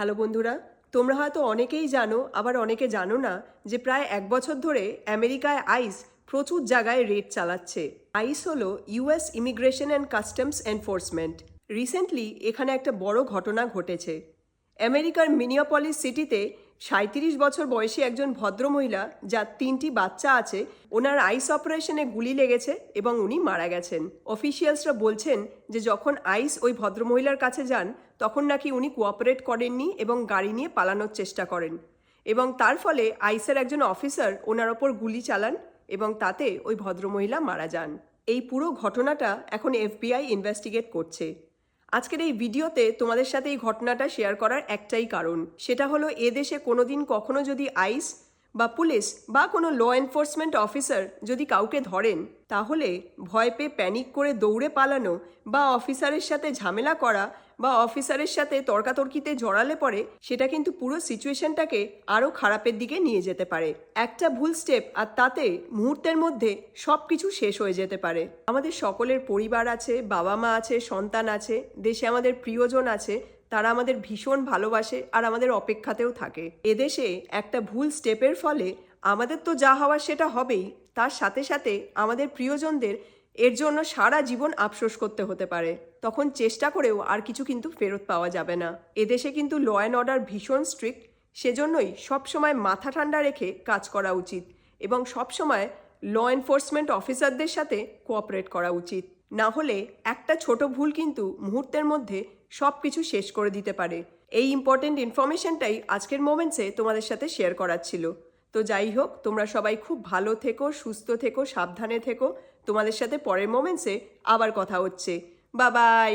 Hello বন্ধুরা, তোমরা হয়তো অনেকেই জানো আবার অনেকে জানো না যে প্রায় 1 বছর ধরে আমেরিকায় আইস প্রচুর জায়গায় রেড চালাচ্ছে। আইস হলো US immigration and customs enforcement. Recently এখানে একটা বড় ঘটনা ঘটেছে। আমেরিকার মিনিয়াপলিস সিটিতে 37 বছর বয়সী একজন ভদ্রমহিলা যার 3টি বাচ্চা আছে, ওনার আইস অপারেশনে গুলি লেগেছে এবং উনি মারা গেছেন। অফিসিয়ালসরা বলছেন যে যখন আইস ওই ভদ্রমহিলার কাছে যান তখন নাকি উনি কোঅপারেট করেননি এবং গাড়ি নিয়ে পালানোর চেষ্টা করেন, এবং তার ফলে আইসের একজন অফিসার ওনার ওপর গুলি চালান এবং তাতে ওই ভদ্রমহিলা মারা যান। এই পুরো ঘটনাটা এখন এফবিআই ইনভেস্টিগেট করছে। আজকের এই ভিডিওতে তোমাদের সাথে এই ঘটনাটা শেয়ার করার একটাই কারণ, সেটা হলো এদেশে কোনোদিন কখনো যদি আইস বা পুলিশ বা কোনো ল এনফোর্সমেন্ট অফিসার যদি কাউকে ধরেন, তাহলে ভয় পেয়ে প্যানিক করে দৌড়ে পালানো বা অফিসারের সাথে ঝামেলা করা বা অফিসারের সাথে তর্কাতর্কিতে জড়ালে পরে সেটা কিন্তু পুরো সিচুয়েশনটাকে আরও খারাপের দিকে নিয়ে যেতে পারে। একটা ভুল স্টেপ আর তাতে মুহূর্তের মধ্যে সব কিছু শেষ হয়ে যেতে পারে। আমাদের সকলের পরিবার আছে, বাবা মা আছে, সন্তান আছে, দেশে আমাদের প্রিয়জন আছে, তারা আমাদের ভীষণ ভালোবাসে আর আমাদের অপেক্ষাতেও থাকে। এদেশে একটা ভুল স্টেপের ফলে আমাদের তো যা হওয়ার সেটা হবেই, তার সাথে সাথে আমাদের প্রিয়জনদের এর জন্য সারা জীবন আফসোস করতে হতে পারে। তখন চেষ্টা করেও আর কিছু কিন্তু ফেরত পাওয়া যাবে না। এদেশে কিন্তু ল অ্যান্ড অর্ডার ভীষণ স্ট্রিক্ট, সেজন্যই সবসময় মাথা ঠান্ডা রেখে কাজ করা উচিত এবং সবসময় ল এনফোর্সমেন্ট অফিসারদের সাথে কোঅপারেট করা উচিত। না হলে একটা ছোট ভুল কিন্তু মুহূর্তের মধ্যে সব কিছু শেষ করে দিতে পারে। এই ইম্পর্টেন্ট ইনফরমেশনটাই আজকের মোমেন্টসে তোমাদের সাথে শেয়ার করার ছিল। তো যাই হোক, তোমরা সবাই খুব ভালো থেকো, সুস্থ থেকো, সাবধানে থেকো। তোমাদের সাথে পরের মোমেন্টসে আবার কথা হচ্ছে। Bye bye.